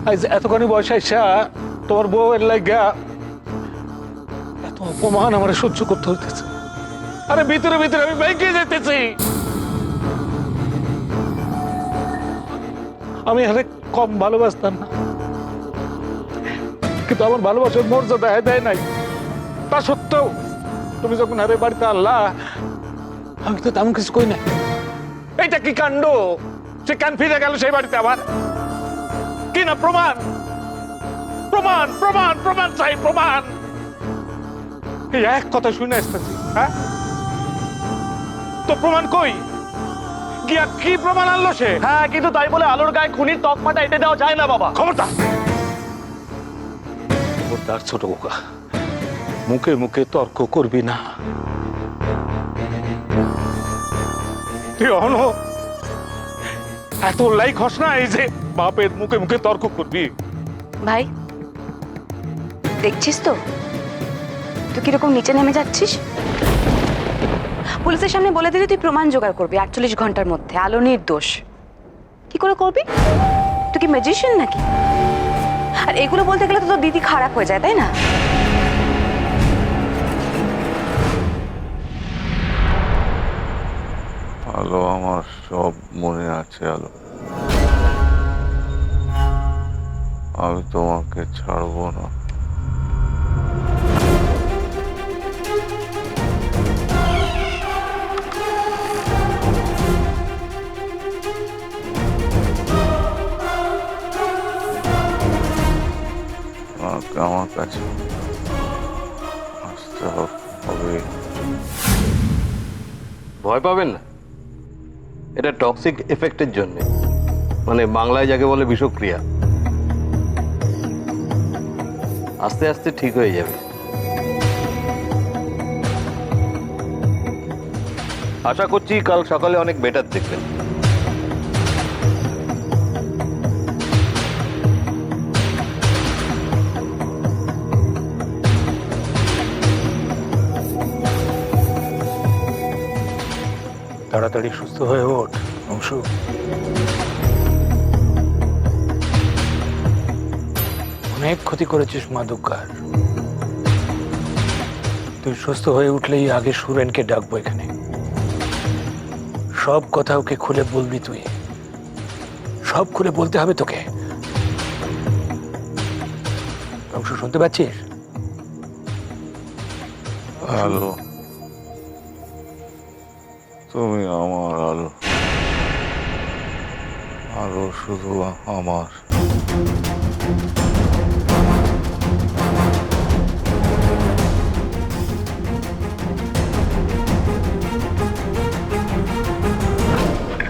আজ এতখানি বয়স আইসা তোমার বউয়ের লাগা এত অপমান আমার সহ্য করতে হইতেছে। আরে ভিতরে ভিতরে আমি বাইকে যেতেছি। আমি আরে কম ভালোবাসতাম না, কিন্তু আমার ভালোবাসার মর্যাদা দেয় নাই। তা সত্ত্বেও তুমি যখন আরে বাড়িতে আল্লাহ, আমি তো তেমন কিছু কই না। এইটা কি কাণ্ড? সে কান ফিরে গেল সেই বাড়িতে আবার। কি না প্রমাণ, প্রমাণ প্রমাণ প্রমাণ চাই, প্রমাণ। এই এক কথা শুনে আসতেছি। হ্যাঁ, তো প্রমাণ কই? গিয়া কি প্রমাণ আনলো সে? হ্যাঁ, কিন্তু তাই বলে আলোর গায়ে খুনির তকমাটা এঁটে দেওয়া যায় না বাবা। খবরদার, খবরদার ছোট বোকা, মুখে মুখে তর্ক করবি না। তুই অন এত লাইক হস না এই যে বাপের মুখে মুখে তর্ক করবি। ভাই দেখছিস তো তুই কিরকম নিচে নেমে যাচ্ছিস। পুলিশের সামনে বলে দিলে তুই প্রমাণ জোগাড় করবি 48 ঘন্টার মধ্যে। আলো নির্দোষ। কি করে করবি? তুই কি ম্যাজিশিয়ান নাকি? আর এগুলো বলতে গেলে তো তোর দিদি খারাপ হয়ে যায়, তাই না? আলো, আমার সব মনে আছে আলো। আমি তোমাকে ছাড়বো না। আমার কাছে আসতে হবে। ভয় পাবেন না, এটা টক্সিক এফেক্টের জন্য, মানে বাংলায় যাকে বলে বিষক্রিয়া। আস্তে আস্তে ঠিক হয়ে যাবে। আশা করছি কাল সকালে অনেক বেটার দেখবেন। তাড়াতাড়ি সুস্থ হয়ে ওঠ অংশু। অনেক ক্ষতি করেছিস মা দুর্গার। তুই সুস্থ হয়ে উঠলেই আগে সুরেনকে ডাকবো এখানে। সব কথা ওকে খুলে বলবি তুই, সব খুলে বলতে হবে তোকে। অংশু শুনতে পাচ্ছিস? আলো, তুমি আমার আলো। আলো শুধু আমার।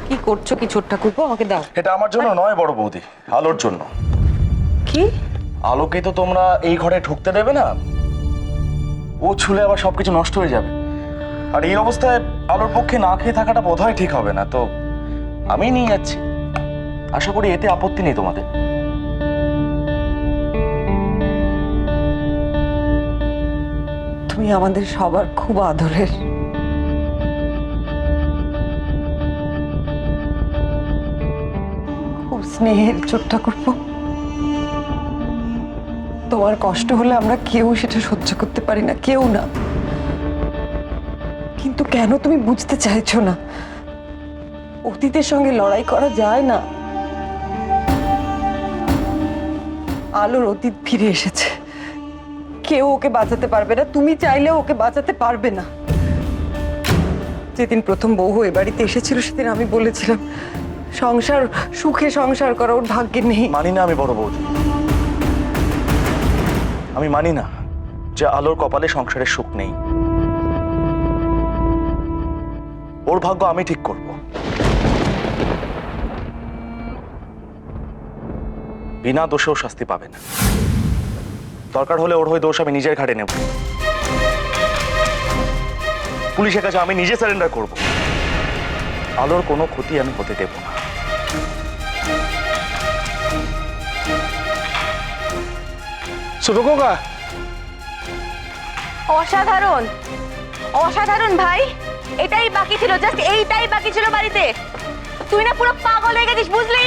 কি করছো কি ছোট ঠাকুরপো? আমাকে দাও। এটা আমার জন্য নয় বড় বৌদি, আলোর জন্য। কি? আলোকে তো তোমরা এই ঘরে ঢুকতে দেবে না। ও ছুলে আবার সবকিছু নষ্ট হয়ে যাবে। আর এই অবস্থায় আলোর পক্ষে না খেয়ে থাকাটা বোধহয় ঠিক হবে না। তো আমি নিয়ে যাচ্ছি, আশা করি এতে আপত্তি নেই তোমাদের। তুমি আমাদের সবার খুব আদরের। খুব স্নেহের ছোট ঠাকুরপো। তোমার কষ্ট হলে আমরা কেউ সেটা সহ্য করতে পারি না, কেউ না। কিন্তু কেন তুমি বুঝতে চাইছো না? অতীতের সঙ্গে লড়াই করা যায় না। আলোর অতীত ফিরে এসেছে, কেউ ওকে বাঁচাতে পারবে না। তুমি চাইলেও ওকে বাঁচাতে পারবে না। যেদিন প্রথম বউ এ বাড়িতে এসেছিল সেদিন আমি বলেছিলাম সংসার, সুখে সংসার করা ওর ভাগ্যে নেই। মানি না আমি বড় বৌদি, আমি মানি না যে আলোর কপালে সংসারের সুখ নেই। ওর ভাগ্য আমি ঠিক করব। বিনা দোষেও শাস্তি পাবে না। দরকার হলে ওর হয়ে দোষ আমি নিজের ঘাড়ে নেব। পুলিশের কাছে আমি নিজে সারেন্ডার করব। আলোর কোনো ক্ষতি আমি হতে দেব না। ছোট খোকা, অসাধারণ, অসাধারণ ভাই। এটাই বাকি ছিল, জাস্ট এইটাই বাকি ছিল বাড়িতে। তুই না পুরো পাগল হয়ে গেছিস, বুঝলি?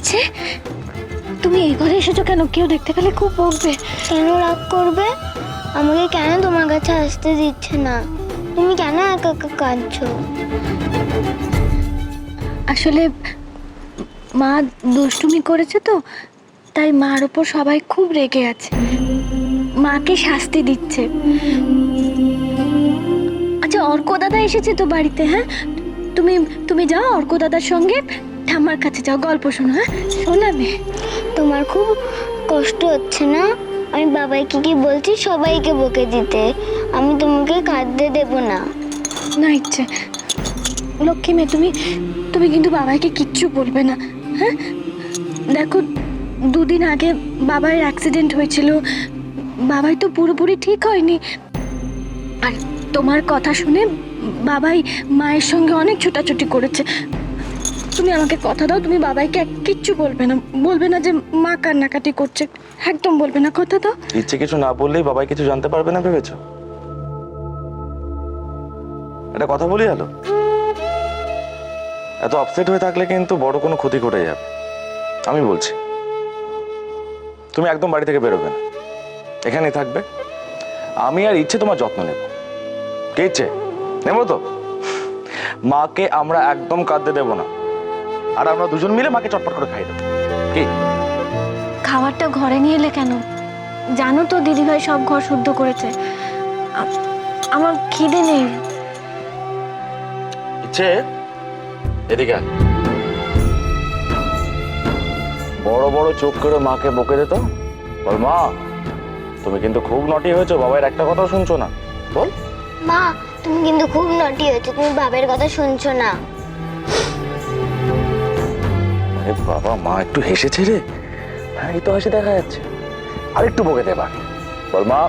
ইচ্ছে তুমি এই ঘরে এসেছো কেন? কেউ দেখতে পেলে খুব বকবে। কেন রাগ করবে? আমাকে কেন তোমার কাছে আসতে দিচ্ছে না? তুমি কেন একা একা কাঁদছো? আসলে মা দুষ্টুমি করেছে তো, তাই মার ওপর সবাই খুব রেগে আছে, মাকে শাস্তি দিচ্ছে। আচ্ছা, অর্ক দাদা এসেছে তো বাড়িতে? হ্যাঁ, তুমি তুমি যাও অর্ক দাদার সঙ্গে ঠাম্মার কাছে যাও, গল্প শোনো। হ্যাঁ, শোনাবে। তোমার খুব কষ্ট হচ্ছে না? আমি বাবাইকে কি বলছি সবাইকে বকে দিতে। আমি তোমাকে কাঁদতে দেব না। না ইচ্ছে, লক্ষ্মী মেয়ে, তুমি তুমি কিন্তু বাবাইকে কিচ্ছু বলবে না। হ্যাঁ, দেখো 2 দিন আগে বাবার অ্যাক্সিডেন্ট হয়েছিল, বাবাই তো পুরোপুরি ঠিক হয়নি। আর তোমার কথা শুনে বাবাই মায়ের সঙ্গে অনেক ছোটাছুটি করেছে। তুমি আমাকে কথা দাও, তুমি বাবাইকে কিচ্ছু বলবে না, বলবে না যে মা কান্নাকাটি করছে, একদম বলবে না, কথা দাও। ইচ্ছে কিছু না বললেই বাবাই কিছু জানতে পারবে না ভেবেছো? এটা কথা বলি আলো, এত আপসেট হয়ে থাকলে কিন্তু বড় কোনো ক্ষতি ঘটে যাবে। আমি বলছি তুমি একদম বাড়ি থেকে বেরোবে না, এখানেই থাকবে। আমি আর ইচ্ছে তোমার যত্ন নেব। কে ইচ্ছে নেবো তো? মাকে আমরা একদম কাঁদতে দেবো না, আর আমরা দুজন মিলে মাকে চটপট করে খাই দেবো। কি খাবারটা ঘরে নিয়ে এলে কেন? জানো তো দিদিভাই সব ঘর শুদ্ধ করেছে, আমার খিদে নেই। ইচ্ছে এদিকে আয়। বড় বড় চোখ করে মাকে বকে দিত, বল মা তুমি কিন্তু খুব নটি হয়েছো, বাবার একটা কথাও শুনছো না। বল মা তুমি কিন্তু খুব নটি হয়েছো, তুমি বাবার কথা শুনছো না। আরে বাবা, মা একটু হেসেছে রে। হ্যাঁ, এই তো হাসি দেখা যাচ্ছে। আর একটু বকে দে এবার। বল মা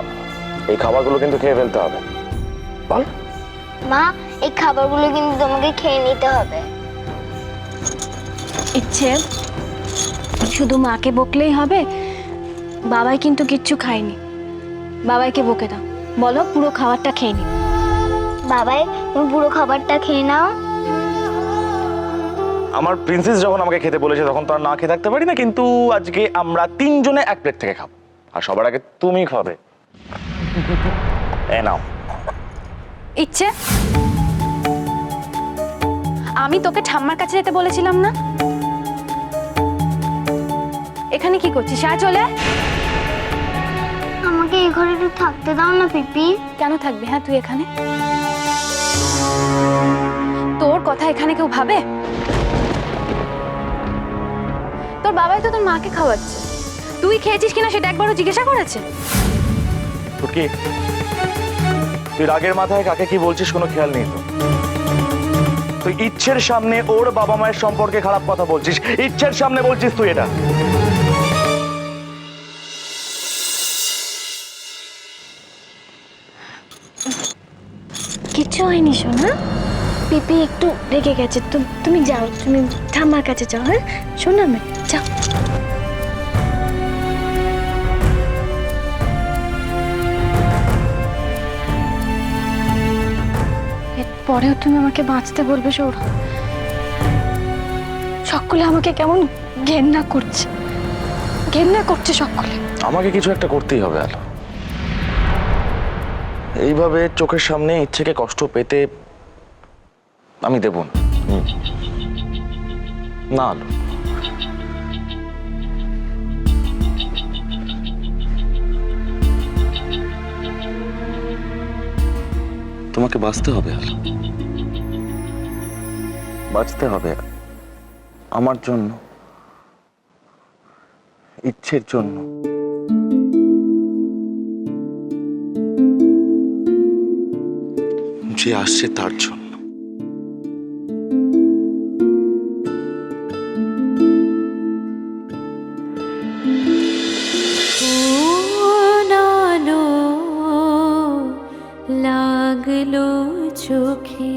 এই খাবারগুলো কিন্তু খেয়ে ফেলতে হবে। বল মা এই খাবারগুলো কিন্তু তোমাকে খেয়ে নিতে হবে। ইচ্ছে শুধু মাকে বকলেই হবে? বাবাই কিন্তু কিচ্ছু খায়নি, বাবাইকে বকে দাও, বলো পুরো খাবারটা খেয়ে নি। বাবাই তুমি পুরো খাবারটা খেয়ে নাও। আমার প্রিন্সেস যখন আমাকে খেতে বলেছে তখন তো আর না খেয়ে থাকতে পারি না, কিন্তু আজকে আমরা 3 জনে 1 প্লেট থেকে খাবো, আর সবার আগে তুমি খাবে। এ নাও। ইচ্ছে, আমি তোকে ঠাম্মার কাছে যেতে বলেছিলাম না? এখানে কি করছিস? আয় চলে আয়। আমাকে এই ঘরে একটু থাকতে দাও না পিপি। কেন থাকবি? হ্যাঁ, তুই এখানে, তোর কথা এখানে কেউ ভাবে? তোর বাবাই তো তোর মাকে খাওয়াচ্ছে, তুই খেয়েছিস কিনা সেটা একবারও জিজ্ঞাসা করেছে? ফুটকি, তুই রাগের মাথায় কাকে কি বলছিস কোনো খেয়াল নেই তো? তুই ইচ্ছের সামনে ওর বাবা মায়ের সম্পর্কে খারাপ কথা বলছিস, ইচ্ছের সামনে বলছিস তুই এটা। কিচ্ছু হয়নি সোনা, পিপি একটু রেগে গেছে, তুমি যাও, তুমি ঠাম্মার কাছে যাও। হ্যাঁ শোনা মেয়ে, যাও। এরপরেও তুমি আমাকে বাঁচতে বলবে সৌরভ? সকলে আমাকে কেমন ঘেন্না করছে, ঘেন্না করছে সকলে। আমাকে কিছু একটা করতেই হবে আলো। এইভাবে চোখের সামনে ইচ্ছেকে কষ্ট পেতে আমি দেব না। না আলো, তোমাকে বাঁচতে হবে আলো, বাঁচতে হবে আমার জন্য, ইচ্ছের জন্য। যে আসছে তার জন্য। লাগলো চোখে